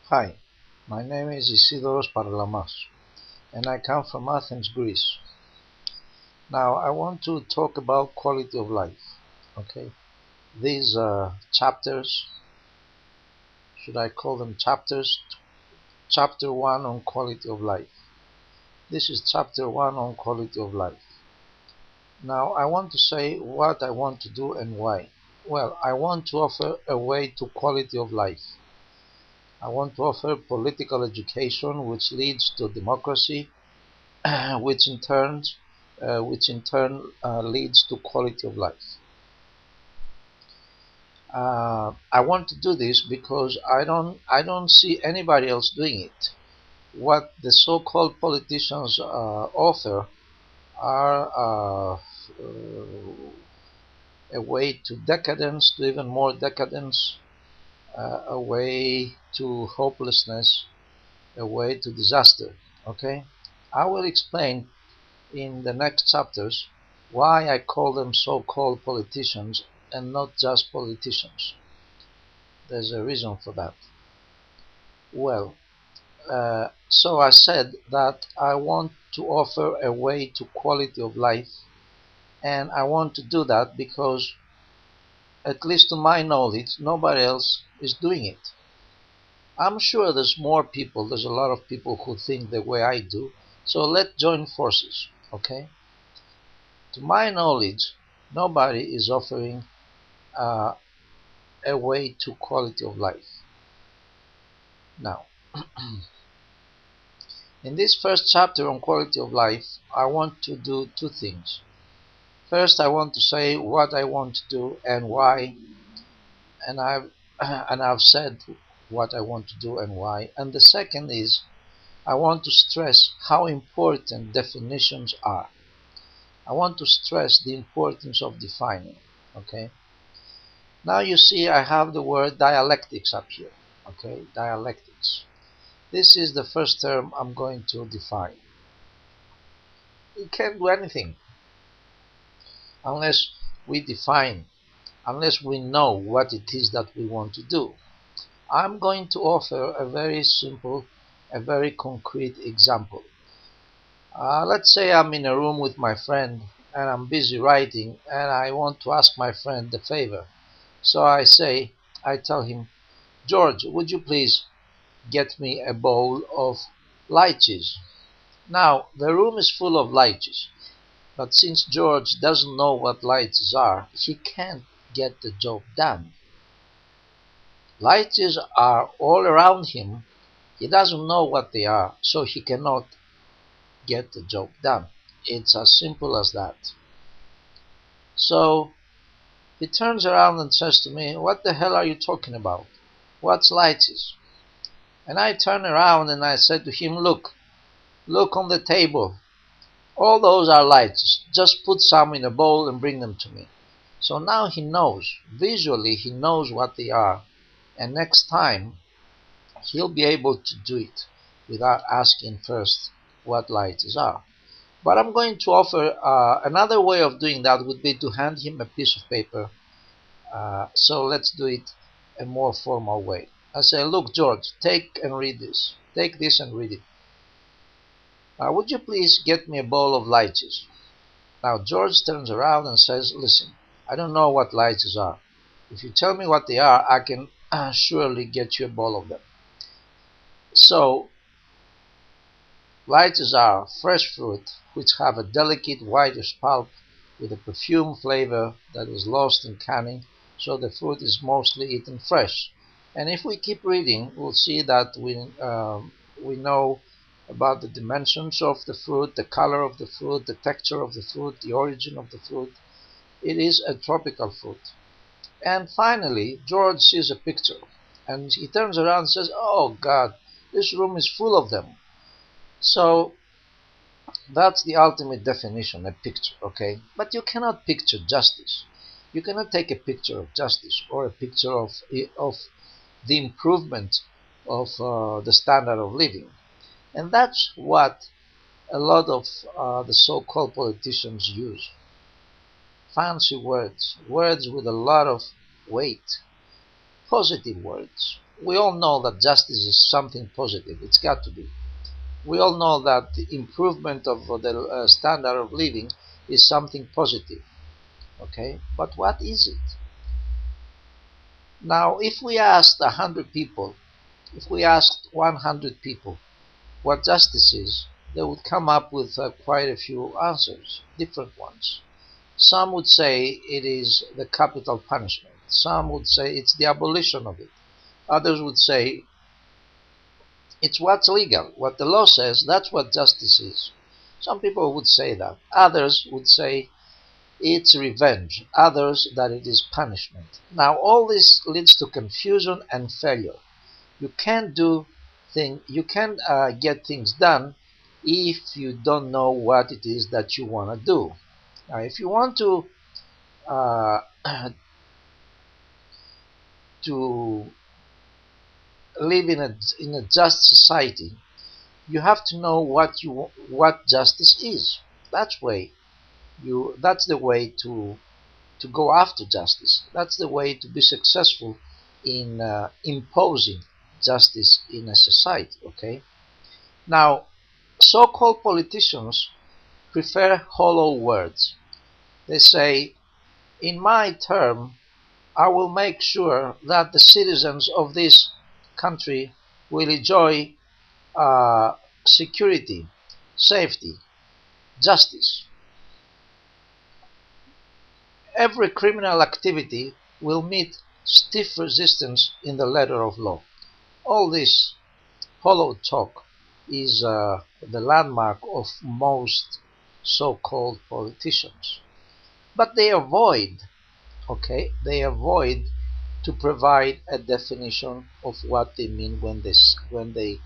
Hi, my name is Isidoros Paralamas, and I come from Athens, Greece. Now, I want to talk about quality of life. Okay, these chapters, should I call them chapters? Chapter 1 on quality of life. This is chapter 1 on quality of life. Now, I want to say what I want to do and why. Well, I want to offer a way to quality of life. I want to offer political education which leads to democracy, which in turn leads to quality of life. I want to do this because I don't see anybody else doing it. What the so-called politicians offer are a way to decadence, to even more decadence, a way to hopelessness, a way to disaster. Okay, I will explain in the next chapters why I call them so-called politicians and not just politicians. There's a reason for that. Well, so I said that I want to offer a way to quality of life, and I want to do that because, at least to my knowledge, nobody else is doing it. I'm sure there's a lot of people who think the way I do, so let's join forces, okay? To my knowledge, nobody is offering uh, a way to quality of life. Now, in this first chapter on quality of life, I want to do two things. First, I want to say what I want to do and why, and I've said what I want to do and why. And the second is I want to stress how important definitions are. I want to stress the importance of defining. Okay. Now you see I have the word dialectics up here. Okay, dialectics. This is the first term I'm going to define. We can't do anything unless we define, unless we know what it is that we want to do. I'm going to offer a very simple, a very concrete example. Let's say I'm in a room with my friend and I'm busy writing and I want to ask my friend a favor. So I tell him, George, would you please get me a bowl of lychees? Now, the room is full of lychees, but since George doesn't know what lychees are, he can't get the job done. Lychees are all around him. He doesn't know what they are, so he cannot get the job done. It's as simple as that. So he turns around and says to me, what the hell are you talking about? What's lychees? And I turn around and I said to him, look on the table. All those are lychees. Just put some in a bowl and bring them to me. So now he knows, visually he knows what they are. And next time he'll be able to do it without asking first what lychees are. But I'm going to offer another way of doing that would be to hand him a piece of paper. So let's do it a more formal way. I say, look, George, take and read this. Take this and read it. Would you please get me a bowl of lychees? Now George turns around and says, listen, I don't know what lychees are. If you tell me what they are, I can surely get you a bowl of them. So, lychees are fresh fruit which have a delicate whitish pulp with a perfume flavor that is lost in canning, so the fruit is mostly eaten fresh. And if we keep reading, we'll see that we know about the dimensions of the fruit, the color of the fruit, the texture of the fruit, the origin of the fruit. It is a tropical fruit. And finally, George sees a picture, and he turns around and says, oh God, this room is full of them. So that's the ultimate definition, a picture, okay? But you cannot picture justice. You cannot take a picture of justice or a picture of the improvement of the standard of living. And that's what a lot of the so-called politicians use. Fancy words, words with a lot of weight, positive words. We all know that justice is something positive. It's got to be. We all know that the improvement of the standard of living is something positive. Okay, but what is it? Now, if we asked 100 people, if we asked 100 people what justice is, they would come up with quite a few answers, different ones. Some would say it is the capital punishment. Some would say it's the abolition of it. Others would say it's what's legal. What the law says, that's what justice is. Some people would say that. Others would say it's revenge. Others that it is punishment. Now all this leads to confusion and failure. You can't get things done if you don't know what it is that you want to do. Now, if you want to uh, to live in a just society, you have to know what justice is. That's the way to go after justice. That's the way to be successful in imposing justice in a society. Okay. Now, so-called politicians prefer hollow words. They say, in my term, I will make sure that the citizens of this country will enjoy security, safety, justice. Every criminal activity will meet stiff resistance in the letter of law. All this hollow talk is the landmark of most so-called politicians. But they avoid to provide a definition of what they mean when they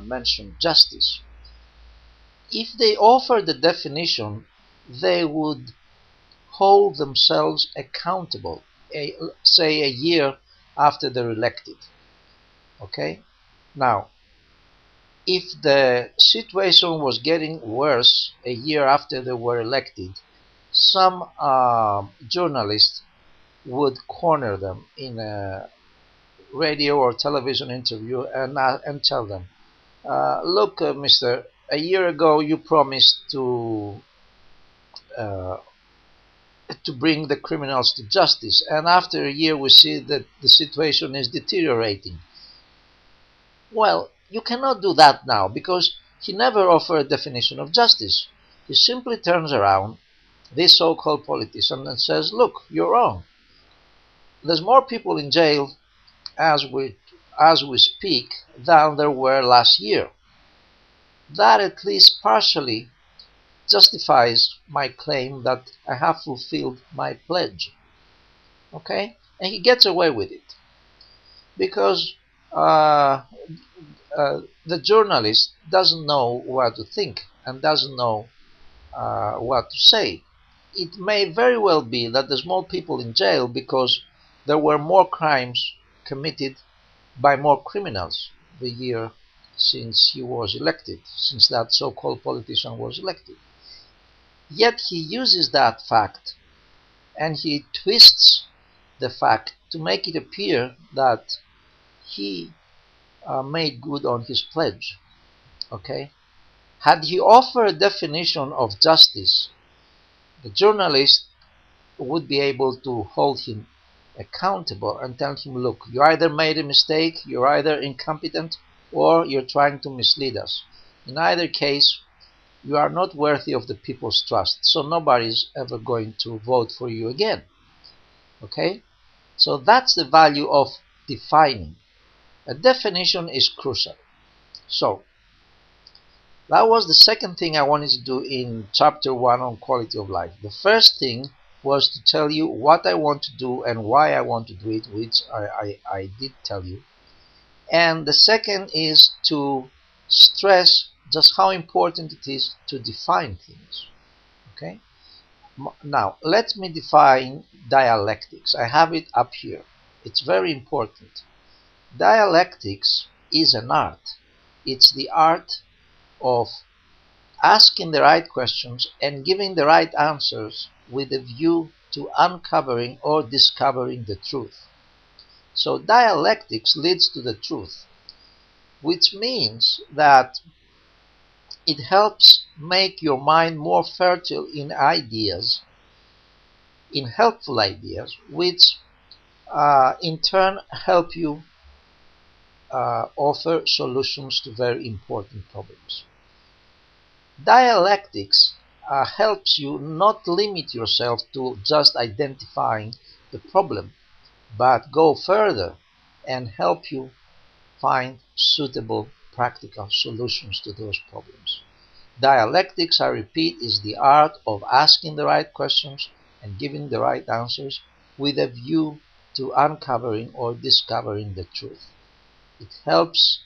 mention justice. If they offer the definition, they would hold themselves accountable, say a year after they're elected. Okay? Now, if the situation was getting worse a year after they were elected, some journalists would corner them in a radio or television interview and tell them, look, mister, a year ago you promised uh, to bring the criminals to justice, and after a year we see that the situation is deteriorating. Well, you cannot do that now because he never offered a definition of justice. He simply turns around, this so-called politician, and says, look, you're wrong. There's more people in jail as we speak than there were last year. That at least partially justifies my claim that I have fulfilled my pledge. Okay? And he gets away with it because the journalist doesn't know what to think and doesn't know what to say. It may very well be that there's more people in jail because there were more crimes committed by more criminals the year since he was elected, since that so-called politician was elected. Yet he uses that fact and he twists the fact to make it appear that he made good on his pledge. Okay? Had he offered a definition of justice, the journalist would be able to hold him accountable and tell him, look, you either made a mistake, you're either incompetent, or you're trying to mislead us. In either case, you are not worthy of the people's trust, so nobody's ever going to vote for you again. Okay? So that's the value of defining. A definition is crucial. So, that was the second thing I wanted to do in chapter 1 on quality of life. The first thing was to tell you what I want to do and why I want to do it, which I did tell you. And the second is to stress just how important it is to define things. Okay? Now, let me define dialectics. I have it up here. It's very important. Dialectics is an art. It's the art of asking the right questions and giving the right answers with a view to uncovering or discovering the truth. So dialectics leads to the truth, which means that it helps make your mind more fertile in ideas, in helpful ideas, which in turn help you offer solutions to very important problems. Dialectics helps you not limit yourself to just identifying the problem, but go further and help you find suitable practical solutions to those problems. Dialectics, I repeat, is the art of asking the right questions and giving the right answers with a view to uncovering or discovering the truth. It helps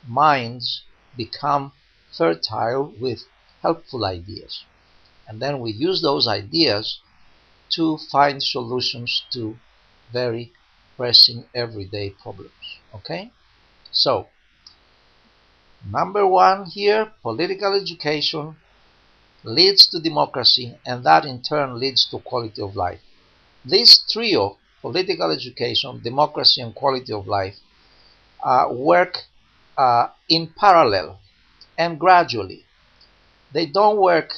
minds become fertile with helpful ideas, and then we use those ideas to find solutions to very pressing everyday problems. Okay, so number one here, political education leads to democracy, and that in turn leads to quality of life. This trio, political education, democracy, and quality of life, work in parallel and gradually. They don't work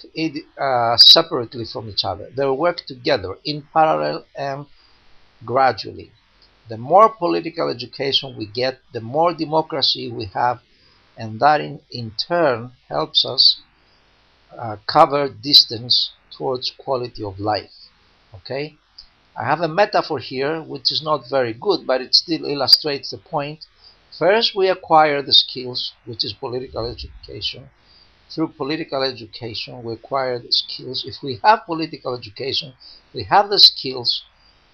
separately from each other. They work together in parallel and gradually. The more political education we get, the more democracy we have, and that in turn helps us cover distance towards quality of life. Okay, I have a metaphor here which is not very good, but it still illustrates the point. First, we acquire the skills, which is political education. Through political education, we acquire the skills. If we have political education, we have the skills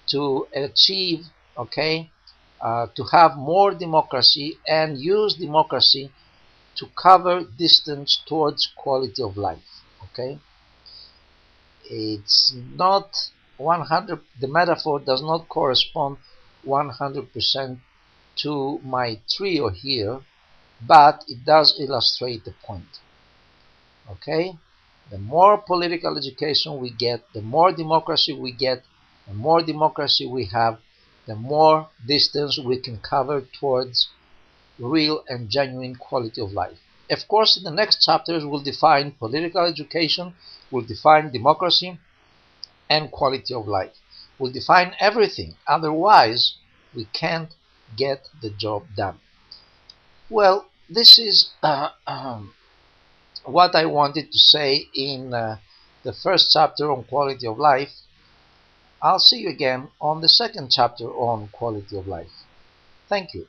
to achieve, okay, to have more democracy and use democracy to cover distance towards quality of life. Okay, it's not 100. The metaphor does not correspond 100% to my trio here, but it does illustrate the point. Okay, the more political education we get, the more democracy we get. The more democracy we have, the more distance we can cover towards real and genuine quality of life. Of course, in the next chapters we'll define political education, we'll define democracy and quality of life. We'll define everything, otherwise we can't get the job done. Well, this is what I wanted to say in the first chapter on quality of life. I'll see you again on the second chapter on quality of life. Thank you.